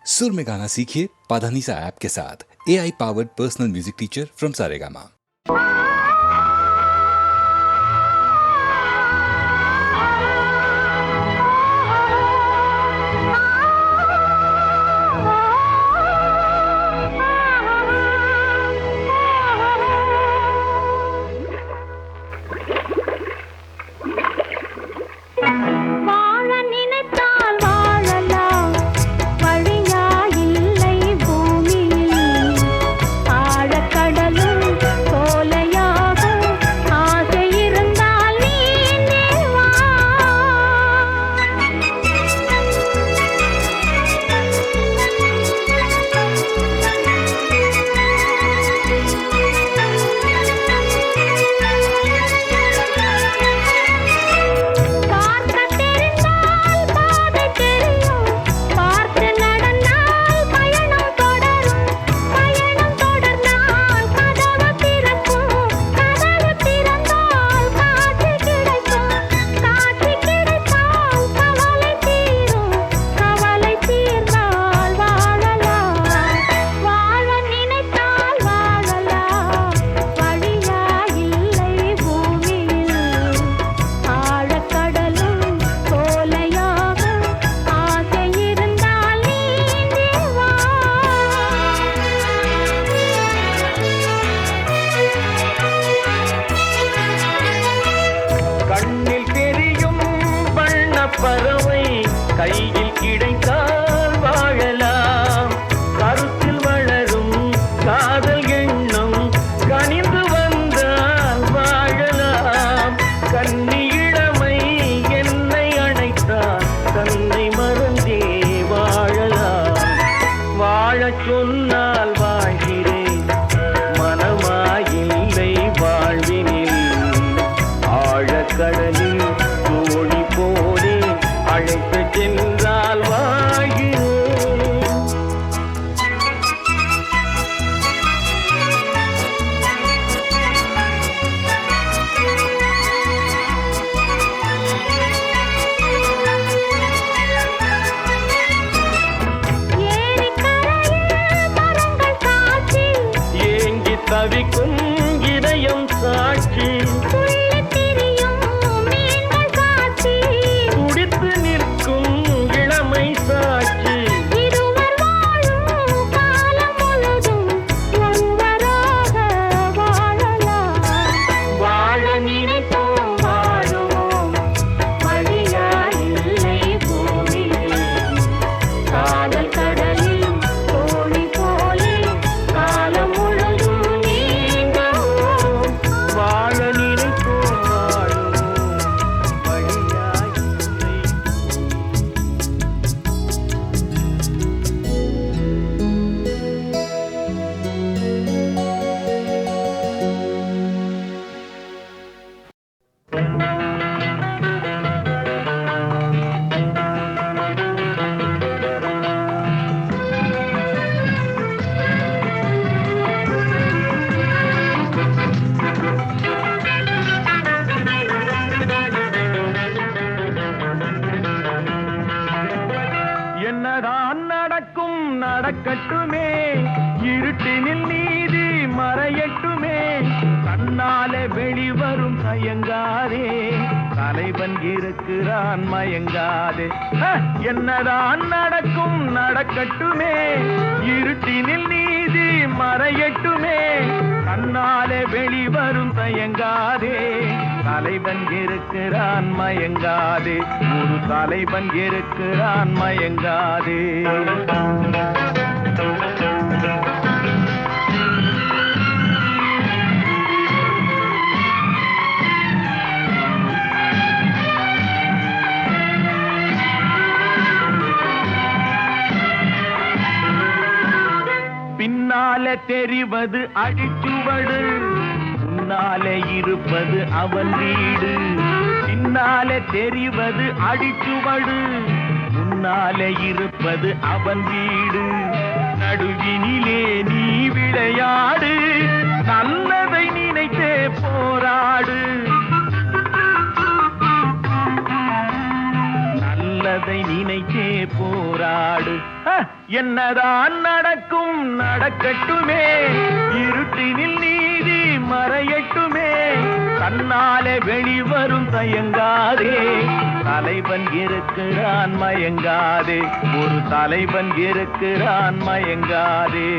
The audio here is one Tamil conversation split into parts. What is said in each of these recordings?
सुर में गाना सीखिए पाधानीसा ऐप के साथ। AI powered personal music teacher from Saregama. பறவை கையில் கிடைத்தால் வாழலாம். கருத்தில் வளரும் காதல் எண்ணம் கனிந்து வந்தால் வாழலாம். கன்னி இளமை என்னை அணைத்தால் தன்னை மறந்தே வாழலாம். வாழச் சொன்னால் வாழ்கிறேன், மனமாயில்லை வாழ்வினில். ஆழக்கடலில் தோணி போலே அழைத்து சென்றால் வாழ்கிறேன். ஏங்கி தவிக்கும் இதயம் சாட்சி, துடித்து நிற்கும் இளமை சாட்சி. வாழ நினைப்போம் வாழுவோம், வழியாயில்லை பூமியில். காதல் கடலில் தோணி போலே காலம் முழுதும் நீங்கவும். வாழ நினைப்போம் வாழுவோம், வழியாயில்லை. என்னதான் நடக்கும் நடக்கட்டுமே, இருட்டினில் நீதி மறையட்டுமே. கண்ணாலே வெளிவரும் தயங்காதே, தலைவன் இருக்கிறான் மயங்காதே. என்னதான் நடக்கும் நடக்கட்டுமே, இருட்டினில் நீதி மறையட்டுமே. கண்ணாலே வெளிவரும் தயங்காதே, தலைவன் இருக்கிறான் மயங்காதே. ஒரு தலைவன் இருக்கிறான் மயங்காதே. பின்னாலே தெரிவது அடிச்சுவடு, முன்னாலே இருப்பது அவன் வீடு. பின்னாலே தெரிவது அடிச்சுவடு, முன்னாலே இருப்பது அவன் வீடு. நடுவினிலே நீ விளையாடு, நல்லதை நினைத்தே போராடு. நல்லதை நினைத்தே போராடு. என்னதான் நடக்கும் நடக்கட்டுமே, இருட்டினில் நீதி மறையட்டுமே, தன்னாலே வெளிவரும் தயங்காதே, தலைவன் இருக்கிறான் மயங்காதே, ஒரு தலைவன் இருக்கிறான் மயங்காதே.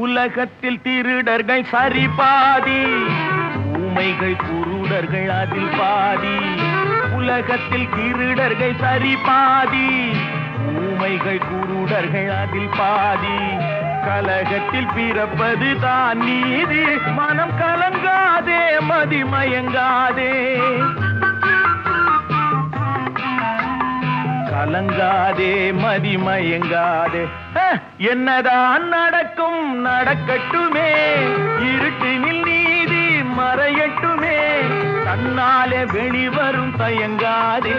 உலகத்தில் திருடர்கள் சரி பாதி, ஊமைகள் குருடர்கள் அதில் பாதி. உலகத்தில் திருடர்கள் சரி பாதி, ஊமைகள் குருடர்கள் அதில் பாதி. கலகத்தில் பிறப்பது தான் நீதி, மனம் கலங்காதே மதிமயங்காதே, கலங்காதே மதிமயங்காதே. என்னதான் நடக்கும் நடக்கட்டுமே, இருட்டினில் நீதி மறையட்டுமே, தன்னாலே வெளிவரும் தயங்காதே,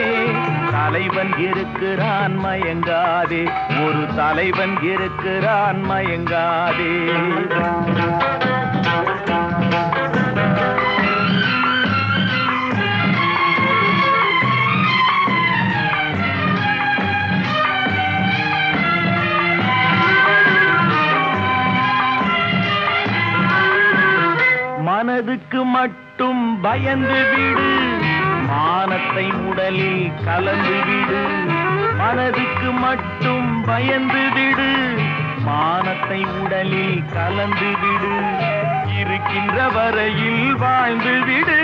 தலைவன் இருக்கிறான் மயங்காதே, ஒரு தலைவன் இருக்கிறான் மயங்காதே. மனதுக்கு மட்டும் பயந்து விடு, மானத்தை உடலில் கலந்து விடு. மனதுக்கு மட்டும் பயந்து விடு, மானத்தை உடலில் கலந்து விடு. இருக்கின்ற வரையில் வாழ்ந்து விடு,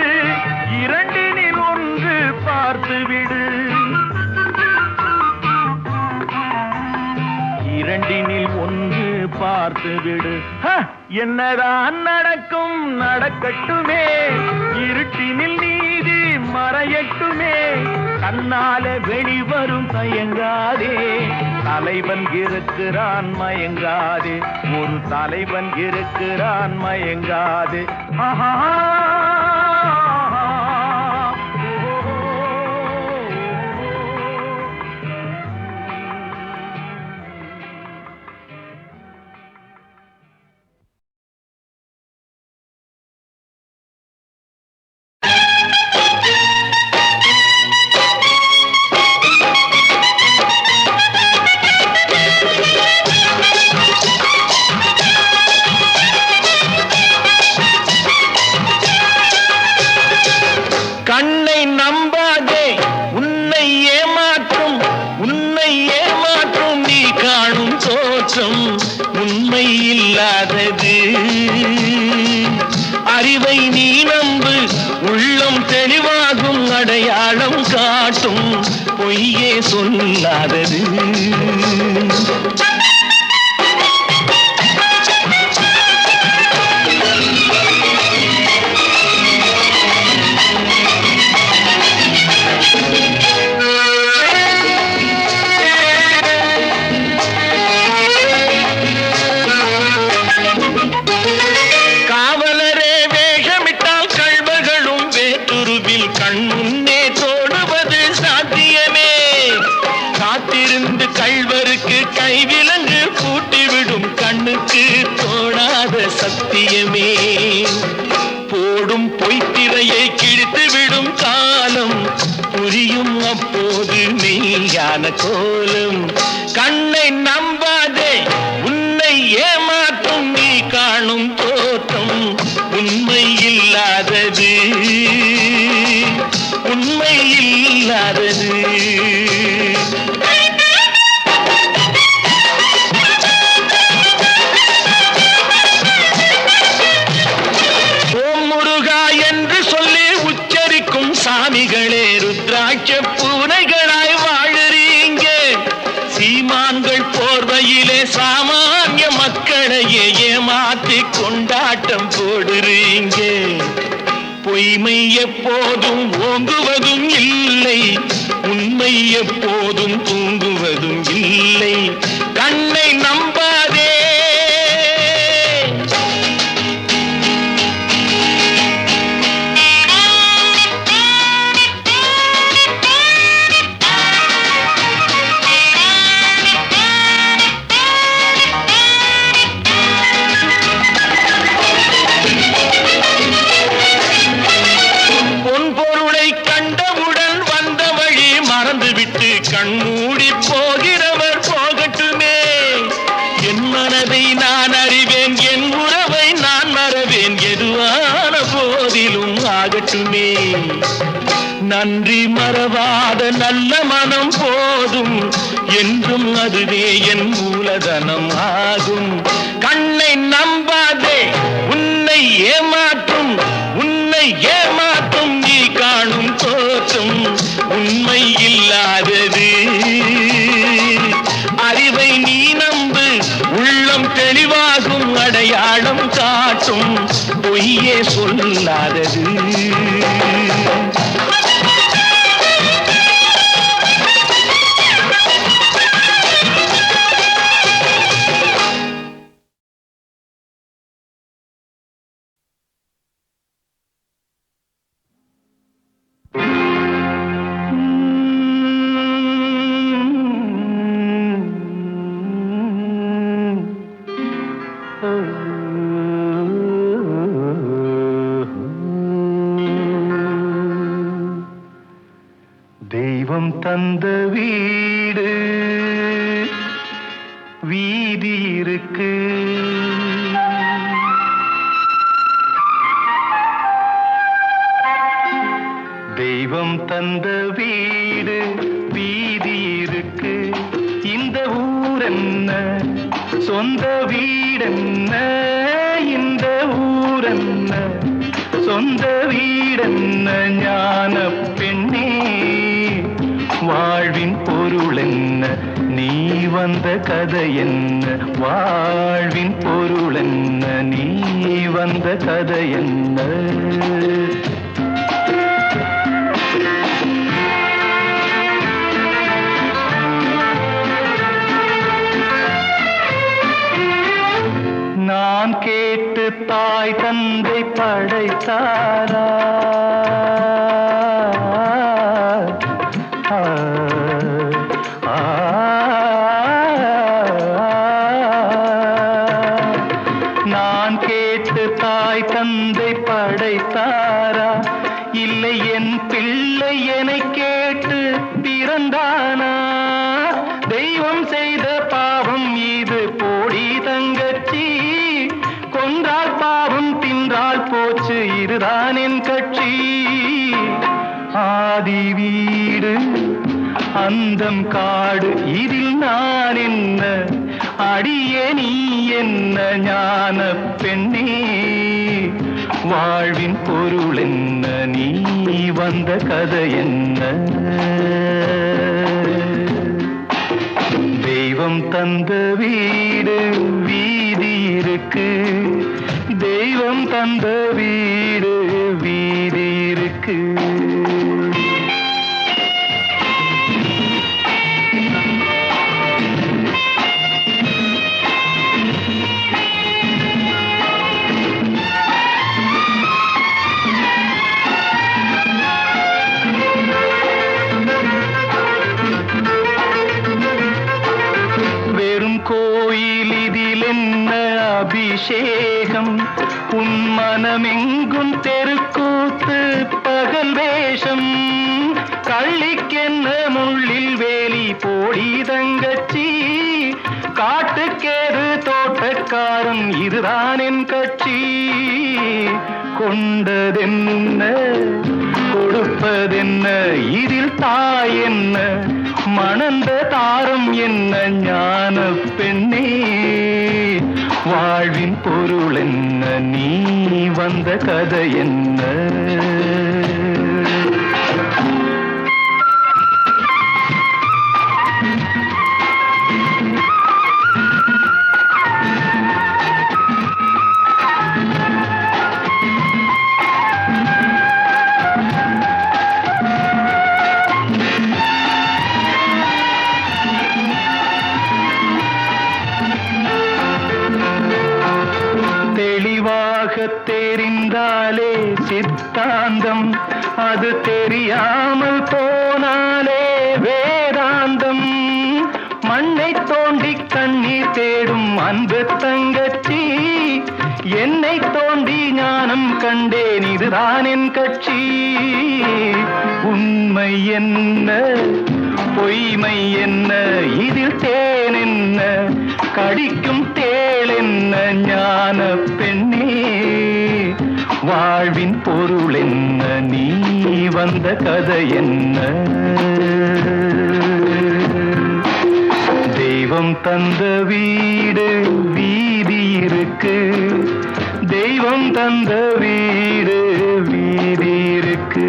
இரண்டினில் ஒன்று பார்த்து விடு, இரண்டினில் ஒன்று பார்த்து விடு. என்னதான் நடக்கும் நடக்கட்டுமே, இருட்டினில் நீதி மறையட்டுமே, தன்னாலே வெளிவரும் தயங்காதே, தலைவன் இருக்கிறான் மயங்காதே, ஒரு தலைவன் இருக்கிறான் மயங்காதே. ஆஹா உண்மை இல்லாதது. அறிவை நீ நம்பு, உள்ளம் தெளிவாகும், அடையாளம் காட்டும், பொய்யே சொல்லாதது. சத்தியமே போடும் பொய்த்திரையை கிழித்து விடும் காலம், புரியும் அப்போது மெய்யான கோலம். கண்ணை நம்பாதே, உன்னை ஏமாற்றும் நீ காணும் தோற்றம் உண்மை இல்லாதது, உண்மை இல்லாதது. சாமிகளே ருத்ராட்ச பூனைகளாய் வாழறீங்க, சீமான்கள் போர்வையிலே சாமானிய மக்களையே ஏமாற்றி கொண்டாட்டம் போடுறீங்க. பொய்மை எப்போதும் ஓங்குவதும் இல்லை, உண்மை எப்போதும் தூங்குவதும் இல்லை. கண்ணை நம்பாதே, உள்ளதை நான் அறிவேன், என் உறவை நான் மறவேன், எதுவான போதிலும் ஆகட்டுமே. நன்றி மறவாத நல்ல மனம் போதும், என்றும் அதுவே என் மூலதனம் ஆகும். கண்ணை நம்பாதே, உன்னை ஏமாற்றும், உன்னை ஏமாற்றும் நீ காணும் தோற்றம் உண்மை இல்லாதது. அறிவை நீ நம்பு, உள்ளம் தெளிவாகும், அடையாளம் காட்டும், பொய்யே சொல்லாதது. தெய்வம் தந்த வீடு வீதி இருக்கு, தெய்வம் தந்த வீடு வீதி இருக்கு. இந்த ஊரென்ன சொந்த வீடென்ன, இந்த ஊரென்ன சொந்த வீடென்ன, ஞான பெண்ணே வாழ்வின் பொருள் என்ன, நீ வந்த கதை என்ன, வாழ்வின் பொருள் என்ன, நீ வந்த கதை என்ன. நான் கேட்டு தாய் தந்தை படைத்தாரா, நான் கேட்டு தாய் தந்தை படைத்தாரா, இல்லை என் பிள்ளை என்னை கேட்டு பிறந்தானா. தெய்வம் செய்த பாவம் இது போடி தங்கச்சி, கொன்றால் பாவம் தின்றால் போச்சு, இதுதான் என் கட்சி. ஆதி வீடு அந்தம் காடு, இதில் நான் என்ன, அடியே நீ என்ன, ஞான பெண்ணே வாழ்வின் பொருள் என்ன, நீ வந்த கதை என்ன. தெய்வம் தந்த வீடு வீதி இருக்கு, தெய்வம் தந்த வீடு வீதி இருக்கு. கோயில் இதில் என்ன அபிஷேகம், உன் மனமெங்கும் தெருக்கூத்து பகல் வேஷம். கள்ளிக்கென்ன முள்ளில் வேலி போடி தங்கச்சி, காட்டுக்கேது தோட்டக்காரன் இதுதான் என் கட்சி. கொண்டதென்ன கொடுப்பதென்ன, இதில் தாய் என்ன, மணந்த தாரம் என்ன, ஞான பெண்ணே வாழ்வின் பொருள் என்ன, நீ வந்த கதை என்ன. தெரிந்தாலே சித்தாந்தம், அது தெரியாமல் போனாலே வேதாந்தம். மண்ணை தோண்டி கண்ணீர் தேடும் அன்பு தங்கச்சி, என்னை தோண்டி ஞானம் கண்டேன் இதுதான் என் கட்சி. உண்மை என்ன பொய்மை என்ன, இதில் தேன் என்ன, கடிக்கும் தேன் அவள் என்ன ஞான பெண்ணே, வாழ்வின் பொருள் என்ன, நீ வந்த கதை என்ன? தெய்வம் தந்த வீடு வீதி இருக்கு, தெய்வம் தந்த வீடு வீதி இருக்கு.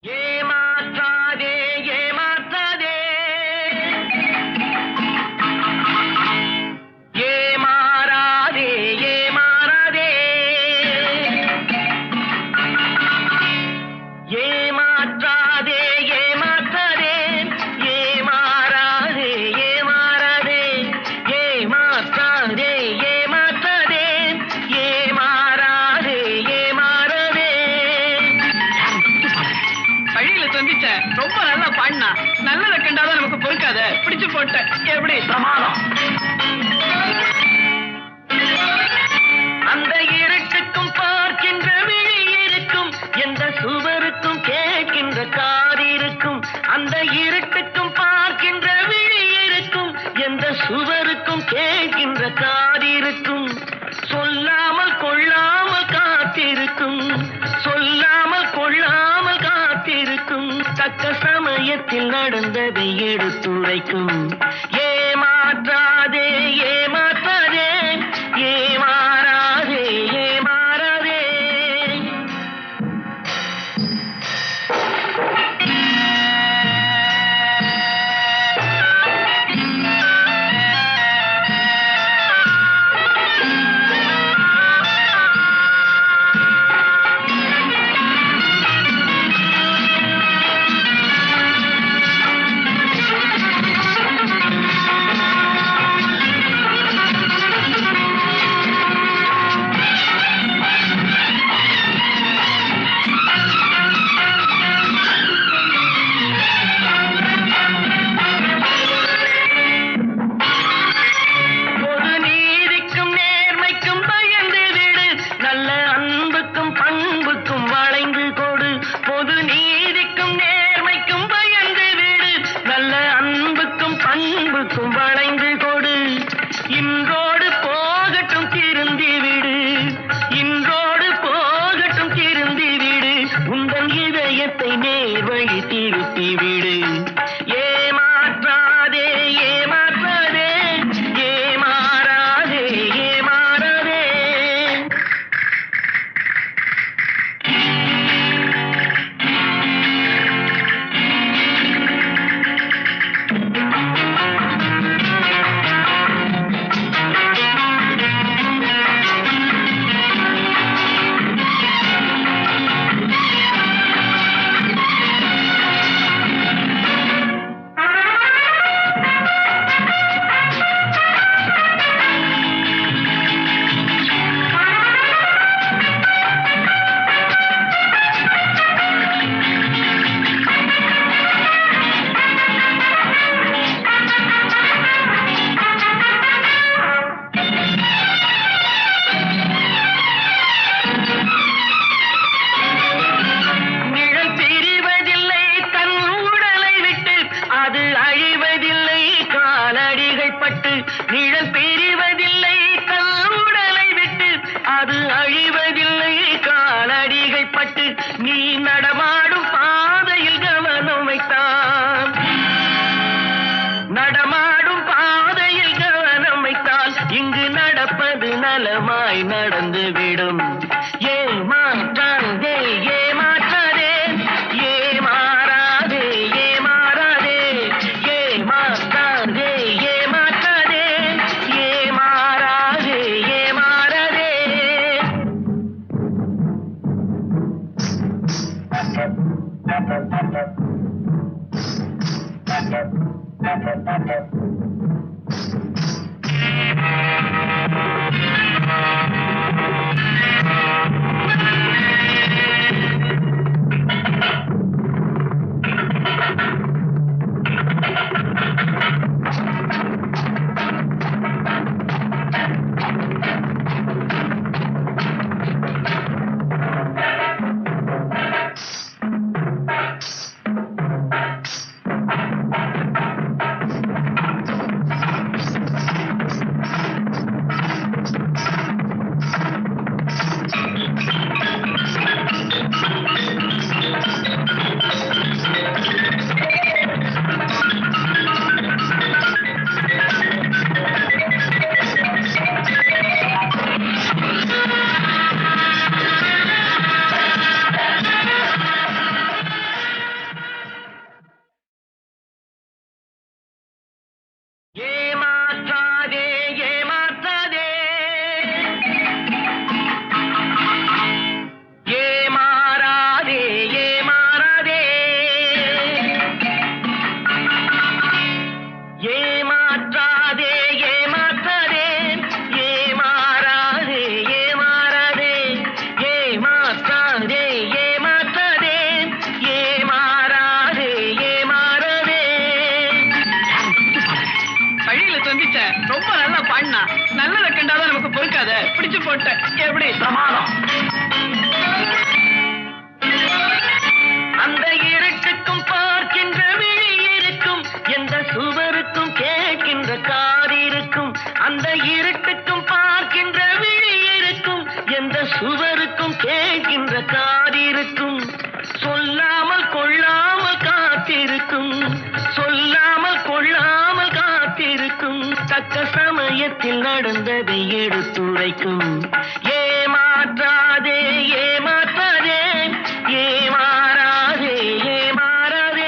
ஏமாற்றாதே ஏமாற்றாதே, ஏமாறாதே ஏமாறாதே, ஏமாற்றாதே ஏமாற்றாதே, ஏமாறாதே ஏமாறாதே, ஏமாற்றாதே ஏமாற்றாதே, ஏமாறாதே ஏமாறாதே. வழியில சந்திச்ச ரொம்ப நல்லா பாடினா, நல்லத கண்டாதான் நமக்கு பொறுக்காத, பிடிச்சு போட்ட எப்படி பிரமாதம். அந்த இருட்டுக்கும் பார்க்கின்ற விழி இருக்கும், எந்த சுவருக்கும் கேட்கின்ற காது இருக்கும். அந்த இருட்டுக்கும் பார்க்கின்ற விழி இருக்கும், எந்த சுவருக்கும் கேட்கின்ற காது இருக்கும். சொல்லாமல் கொள்ளாமல் காத்திருக்கும், சொல்லாமல் கொள்ளாமல் காத்திருக்கும். தக்க சமயத்தில் நடந்ததை எடுத்துரைக்கும். ஏமாற்றாதே ஏமாற்றாதே, ஏமாறாதே ஏமாறாதே. பொது நீதிக்கும் நேர்மைக்கும் பயந்து விடு, நல்ல அன்புக்கும் பண்புக்கும் வளைந்து கொடு. பொது நீதிக்கும் நேர்மைக்கும் பயந்து விடு, நல்ல அன்புக்கும் பண்புக்கும் வளைந்து கொடு. இன்றோடு போகட்டும் திருந்தி விடு, இன்றோடு போகட்டும் திருந்தி விடு. உந்தன் இதயத்தை நேர்வழி திருப்பி விடு. ஏமாற்றாதே ஏமாற்றாதே, ஏமாறாதே ஏமாறாதே. நிழல் பிரிவதில்லை தன் உடலை விட்டு, அது அழிவதில்லை காலடிகள் பட்டு. நிழல் பிரிவதில்லை தன் உடலை விட்டு, அது அழிவதில்லை காலடிகள் பட்டு. நீ நடமாடும் பாதையில் கவனம் வைத்தான், நடமாடும் பாதையில் கவனம் வைத்தால் இங்கு நடப்பது நலமாய் நடந்துவிடும். ஏமாற்றாதே ஏமாற்றாதே, ஏமாறாதே ஏமாறாதே, ஏமாற்றாதே ஏமாற்றாதே, ஏமாறாதே ஏமாறாதே. பிடிச்சு போட்ட எப்படி பிரமாதம். அந்த இருட்டுக்கும் பார்க்கின்ற விழி இருக்கும், எந்த சுவருக்கும் கேட்கின்ற காது இருக்கும். அந்த இருட்டுக்கும் பார்க்கின்ற விழி இருக்கும், எந்த சுவருக்கும் கேட்கின்ற காது இருக்கும். சொல்லாமல் கொள்ளாமல் காத்திருக்கும், சொல்லாமல் கொள்ளாமல் காத்திருக்கும். தக்க சமயத்தில் நடந்ததை எடுத்துரைக்கும். ஏமாற்றாதே ஏமாற்றாதே ஏமாறாதே ஏமாறாதே.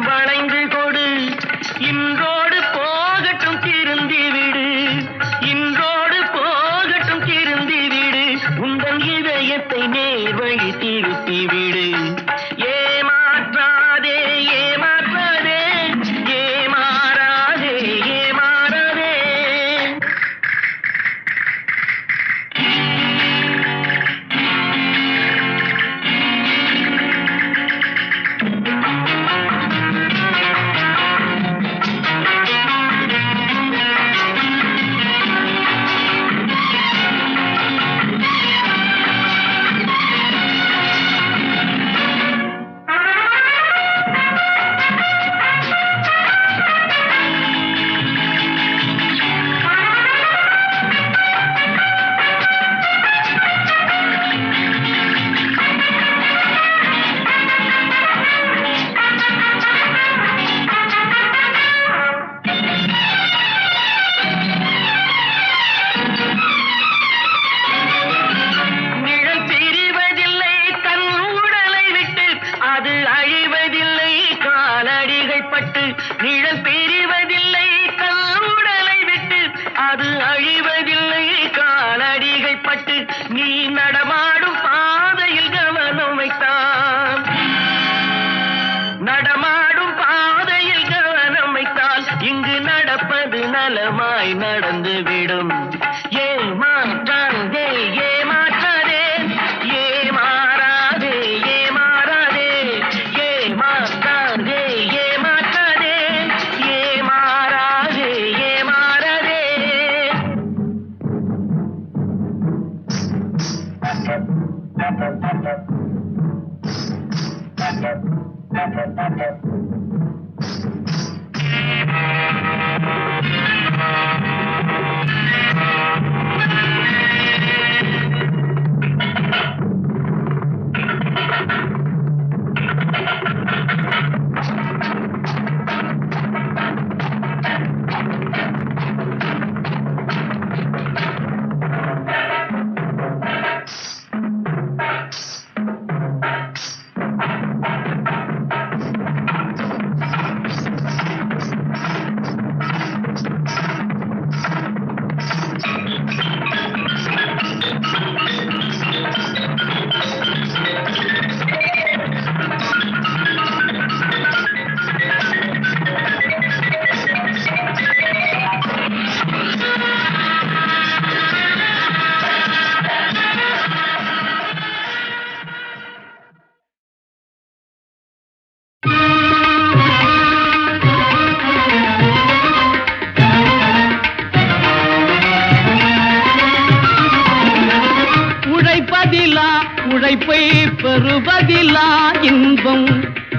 வளைந்து கொடு. இன்றோடு போகட்டும் திருந்தி விடு, இன்றோடு போகட்டும் திருந்தி விடு. உங்கள் இதயத்தை நேர் வழி திருப்பி விடு. ஏமாற்றாதே ஏமாற்றாதே ஏமாறாதே ஏமாறாதே. நிழல் பிரிவதில்லை கல்லுடலை விட்டு, அது அழிவதில்லை காலடிகள் பட்டு. நீ நடமாடும் பாதையில் கவனம் வைத்தான், நடமாடும் பாதையில் கவனம் வைத்தால் இங்கு நடப்பது நலமாய் நடந்துவிடும். ஏமாற்றாதே ஏமாற்றாதே ஏமாறாதே ஏமாறாதே ஏமாற்றாதே ஏமாற்றாதே ஏமாறாதே ஏமாறாதே. உழைப்பை பெறுவதிலா இன்பம்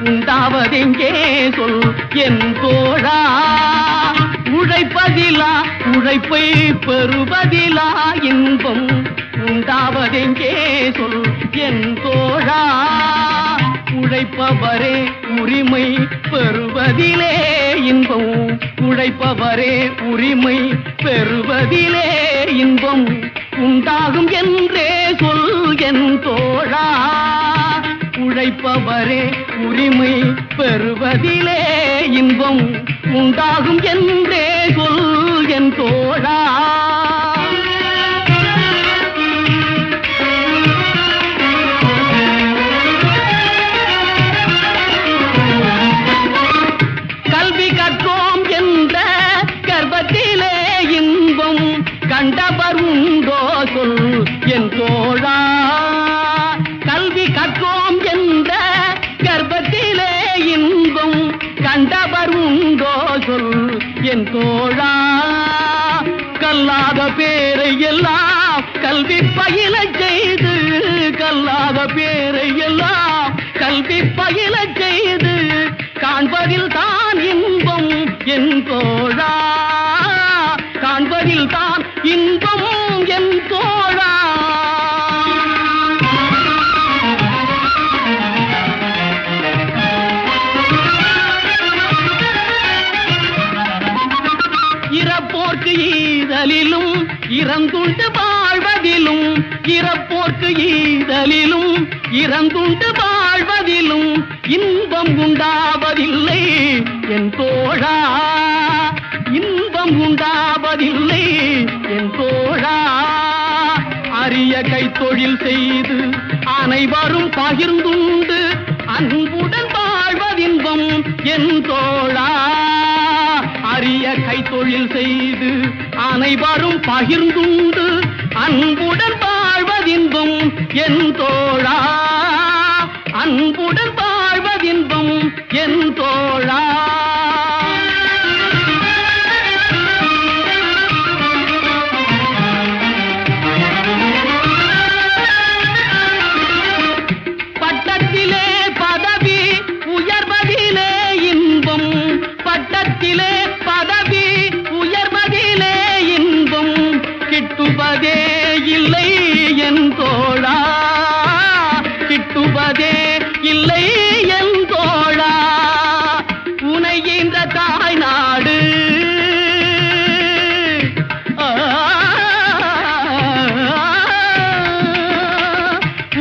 உண்டாவதெங்கே சொல் என் தோழா. உழைப்பதிலா உழைப்பை பெறுவதிலா இன்பம் உண்டாவதெங்கே சொல் என் தோழா. உழைப்பவரே உரிமை பெறுவதிலே இன்பம், உழைப்பவரே உரிமை பெறுவதிலே இன்பம் உண்டாகும் என்றே சொல் என் தோழா. உழைப்பவரே உரிமை பெறுவதிலே இன்பம் உண்டாகும் என்றே சொல் என் தோழா. கல்வி கற்றோம் என்ற கர்ப்பத்திலே இன்பம் கண்டவர் உண்டோ சொல் என் தோழா. கல்வி கற்றோம் என்ற கர்ப்பத்திலே இன்பம் கண்டவர் உண்டோ சொல் என் தோழா. கல்லாத பேரை எல்லாம் கல்வி பயில செய்து, கல்லாத பேரை எல்லாம் கல்வி பயில செய்து காண்பதில் தான் இன்பம் என் தோழா. காண்பதில் தான் இன்பம் என் தோழா. இறப்போர்க்கு ஈதலிலும் இறந்துண்டு வாழ்வதிலும், இறப்போர்க்கு ஈதலிலும் இறந்துண்டு வாழ்வதிலும் இன்பம் உண்டாவதில்லை என் தோழா. இன்பம் உண்டாவதில்லை என் தோழா. அரிய கைத்தொழில் செய்து அனைவரும் பகிர்ந்துண்டு அன்புடன் வாழ்வதின்பம் என் தோழா. அரிய கைத்தொழில் செய்து அனைவரும் பகிர்ந்துண்டு அன்புடன் வாழ்வதின்பம் என் தோழா. அன்புடன் வாழ்வதின்பம் என் தோழா. பட்டத்திலே பதவி உயர்வதிலே இன்பம், பட்டத்திலே பதவி உயர்வதிலே இன்பம் கிட்டுவதே இல்லை என் தோழா. கிட்டுவதே இல்லை என் தோழா. உனைகின்ற தாய் நாடு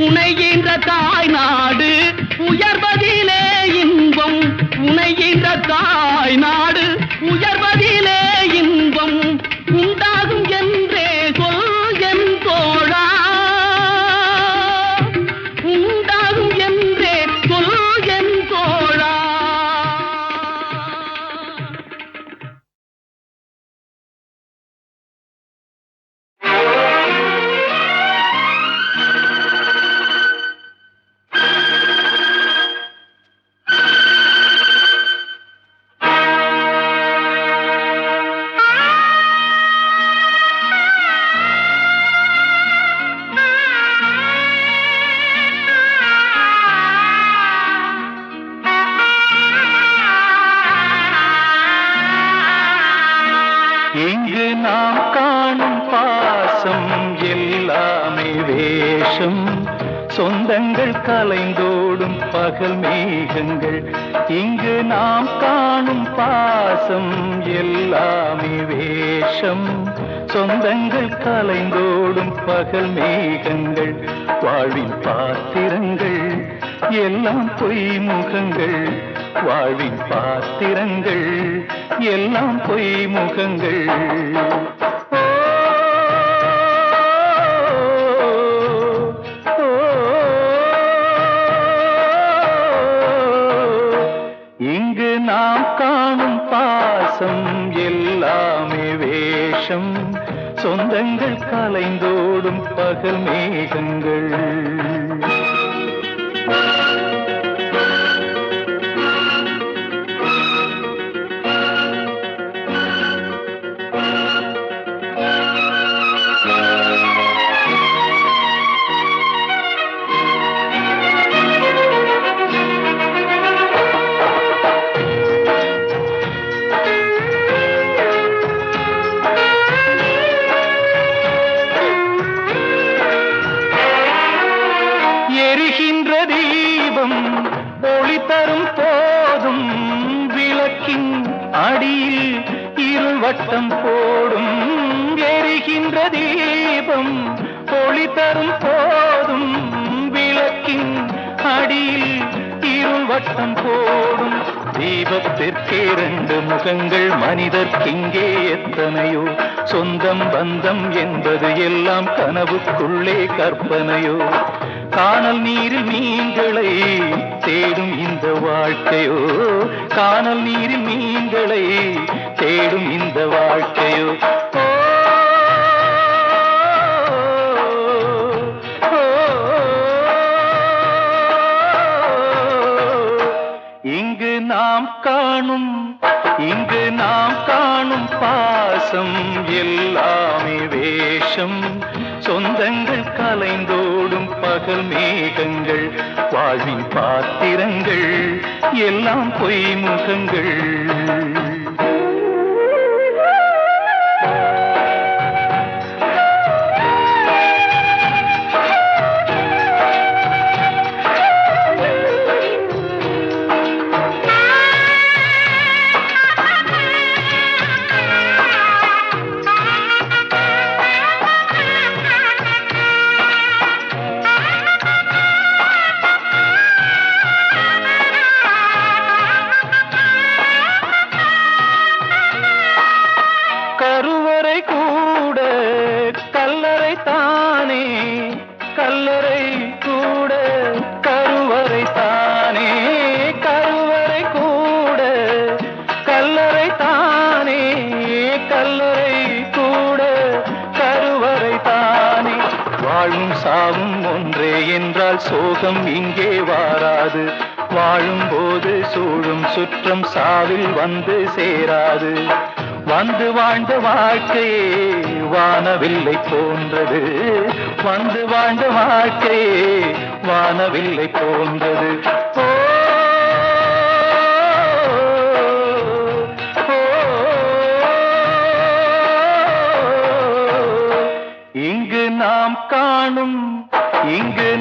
உனைகின்ற தாய் நாடு உயர்வதிலே இன்பம், உனைகின்ற தாய் நாடு உயர்வதிலே இன்பம் உண்டாகும் என்றே சொல் என் தோழா. உண்டாகும் என்றே சொல் என் தோழா. இங்கு நாம் காணும் பாசம் எல்லாமே வேஷம், சொந்தங்கள் கலைந்தோடும் பகல் மேகங்கள். இங்கு நாம் காணும் பாசம் எல்லாமே வேஷம், சொந்தங்கள் கலைந்தோடும் பகல் மேகங்கள். வாழ்வின் பாத்திரங்கள் எல்லாம் பொய் முகங்கள், வாழ்வின் பாத்திரங்கள் எல்லாம் பொய் முகங்கள். இங்கு நாம் காணும் பாசம் எல்லாமே வேஷம், சொந்தங்கள் கலைந்தோடும் பகல் மேகங்கள். ஒளி தரும் போதும் விளக்கின் அடியில் இருள் வட்டம் போடும் எரிகின்ற தீபம். ஒளி தரும் போதும் விளக்கின் அடியில் இருள் வட்டம் போடும். தீபத்திற்கே 2 முகங்கள், மனிதர்க்கிங்கே எத்தனையோ. சொந்தம் பந்தம் என்பது எல்லாம் கனவுக்குள்ளே கற்பனையோ. கானல் நீரில் மீன்களை தேடும் இந்த வாழ்க்கையோ. கானல் நீரில் மீன்களை தேடும் இந்த வாழ்க்கையோ. இங்கு நாம் காணும் பாசம் எல்லாமே வேஷம். சொந்தங்கள் கலைந்தோடும் பகல் மேகங்கள், வாழ்வின் பாத்திரங்கள் எல்லாம் பொய்முகங்கள். சாவும் ஒன்றே என்றால் சோகம் இங்கே வாராது. வாழும்போது சூழும் சுற்றம் சாவில் வந்து சேராது. வந்து வாழ்ந்த வாழ்க்கையே வானவில்லை போன்றது. வந்து வாழ்ந்த வாழ்க்கையே வானவில்லை போன்றது. இங்கு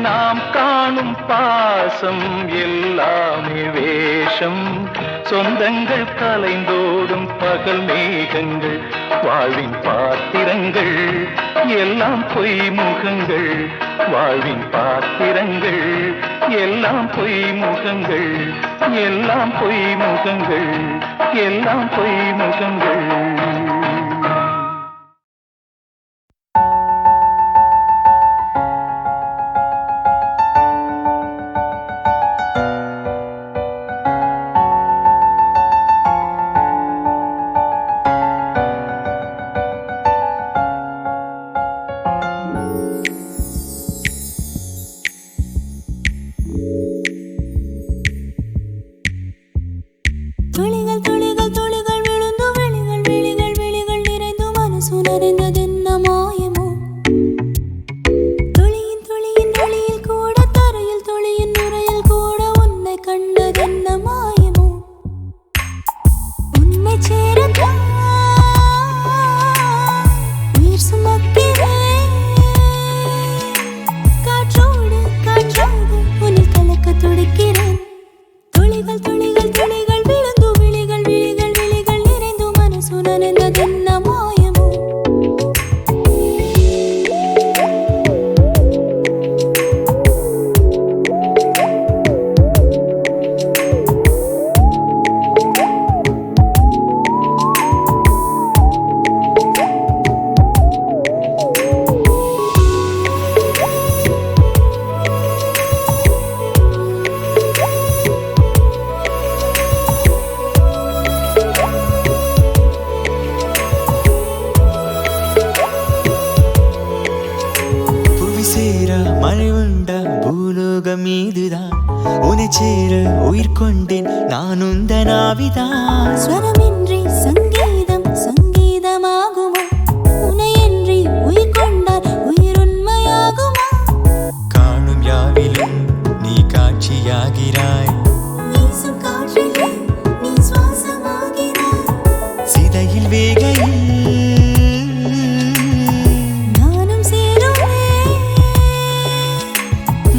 நாம் காணும் பாசம் எல்லாமே வேஷம். சொந்தங்கள் கலைந்தோடும் பகல் மேகங்கள், வாழ்வின் பாத்திரங்கள் எல்லாம் பொய்முகங்கள். வாழ்வின் பாத்திரங்கள் எல்லாம் பொய்முகங்கள். எல்லாம் பொய்முகங்கள். எல்லாம் பொய்முகங்கள்.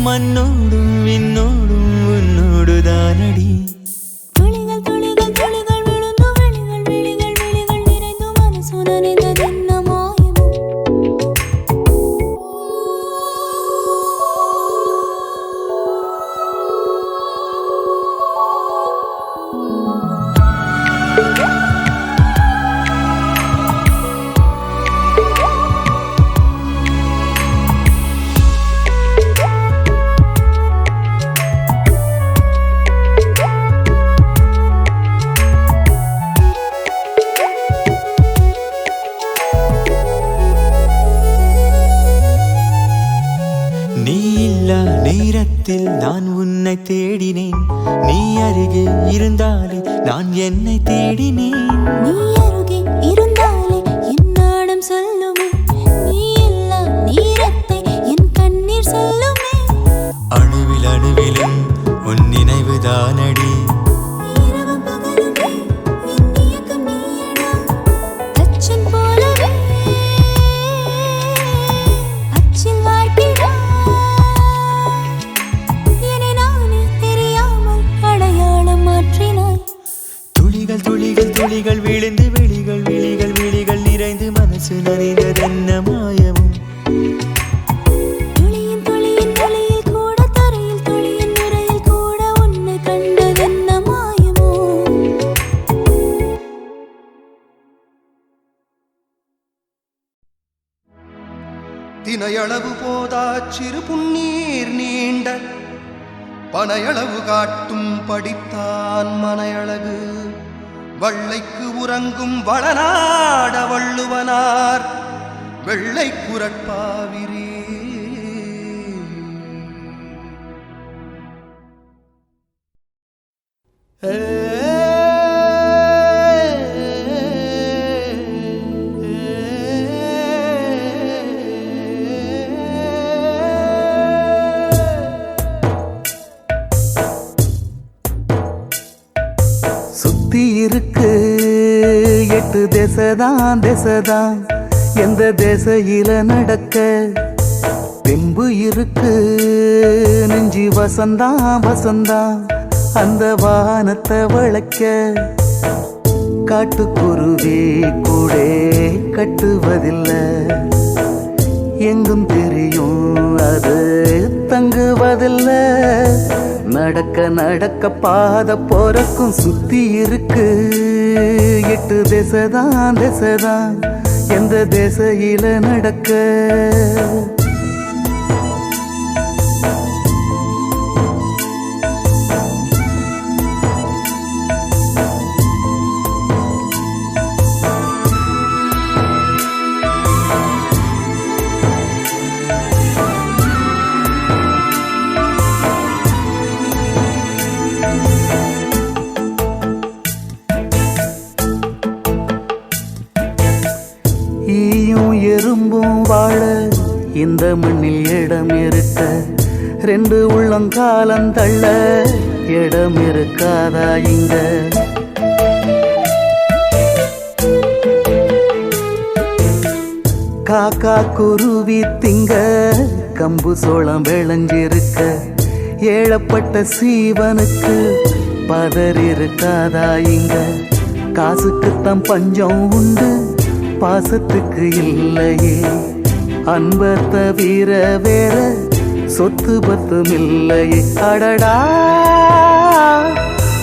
மண்ணோடும் விண்ணோடும் உன்னோடுதான் தானடி. துளிகள் துளிகள் துளிகள் விழுந்து விழிகள் விழிகள் விழிகள் நிறைந்து மனசு நனைந்ததென்ன மாயமோ? நீ இல்லா நேரத்தில் நான் உன்னை தேடினேன். நீ அருகே இருந்தாலே நான் என்னை தேடினேன். நீ அருகே இருந்தாலே என் நாடம் சொல்லுமே. நீ இல்லா நேரத்தை என் கண்ணீர் சொல்லுமே. அணுவில் அணுவிலும் உன் நினைவு தானடி. இரவும் பகலுமே என் இயக்கம் நீயடா. அச்சன் போலவே அச்சில் வாழ்கிறாய். என்னை நானே தெரியாமல் அடையாளம் மாற்றினாய். துளிகள் துளிகள் துளிகள் விழுந்து விழிகள் விழிகள் விழிகள் நிறைந்து மனசு நனைந்ததென்ன மாயமும்? துளியின் துளியின் துளியில் கூட தரையில் துளியின் நுரையில் கூட உன்னை கண்டதென்ன மாயமோ? தினையளவு போதா சிறு புன்னீர் நீண்ட பனையளவு காட்டும் படித்தான் மனையழகு. வள்ளைக்கு உறங்கும் வளநாட வள்ளுவனார் வெள்ளை குரட்பாவிரே. சுத்தி இருக்கு 8 திசைதான் திசைதான். எந்த திசையில நடக்க தெம்பு இருக்கு. நெஞ்சி வசந்தான் வசந்தான் அந்த வானத்தை வளைக்க. காட்டுக்குருவி கூடே கட்டுவதில்லை. எங்கும் தெரியும் அது தங்குவதில்லை. நடக்க நடக்க பாத போறக்கும் சுத்தி இருக்கு 8 திசைதான் திசைதான். எந்த திசையில நடக்க எறும்பும் வாழ இந்த மண்ணில் இடம் இருக்க. 2 உள்ளங்காலம் தள்ள இடம் இருக்காதா இங்க? காக்கா குருவி திங்க கம்பு சோளம் விளைஞ்சிருக்க. ஏழப்பட்ட சீவனுக்கு பதறி இருக்காதா இங்க? காசுக்குத்தான் பஞ்சம் உண்டு பாசத்துக்கு இல்லையே. அன்பை தவிர வேற சொத்து பத்தும் இல்லையே. அடடா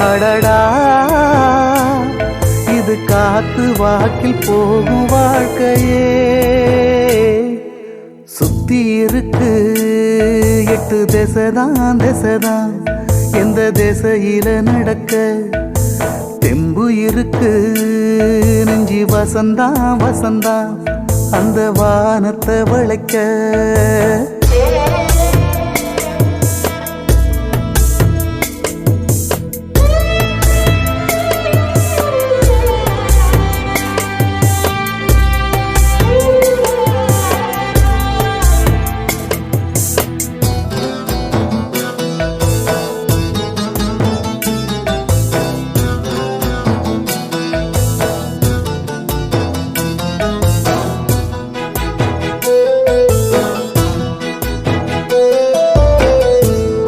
அடடா இது காத்து வாக்கில் போகும் வாழ்க்கையே. சுத்தி இருக்கு 8 திசைதான் திசைதான். எந்த திசையில நடக்க தெம்பு இருக்கு. நெஞ்சி வசந்தான் வசந்தான் அந்த வானத்தை வளைக்க.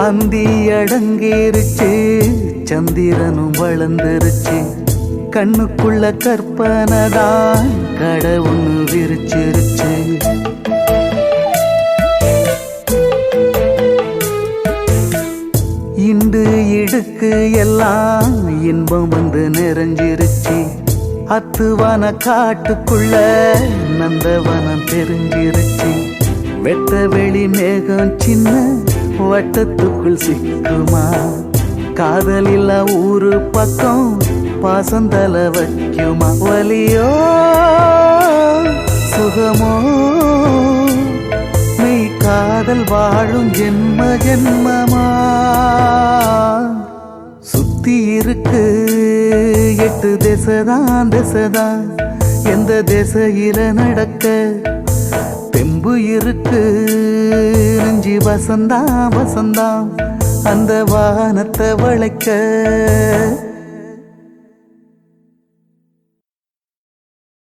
அந்தி அடங்கிருச்சு சந்திரனும் வளர்ந்துருச்சு கண்ணுக்குள்ள கற்பனைதான் கடை ஒண்ணு விரிச்சிருச்சு இண்டு இடுக்கு எல்லாம் இன்பம் வந்து நிறைஞ்சிருச்சு அத்துவான காட்டுக்குள்ள நந்தவனம் தெரிஞ்சிருச்சு வெட்ட வெளி மேகம் சின்ன வட்டத்துக்குள் சிக்குமா காதல் இல்ல ஊரு பக்கம் பாசந்தல வைக்குமா வலியோ சுகமோ மெய் காதல் வாழும் ஜென்ம ஜென்மமா சுத்தி இருக்கு 8 திசைதான் எந்த திசையில நடக்க தெம்பு இருக்கு நெஞ்சி வசந்தா அந்த வானத்தை வளைக்க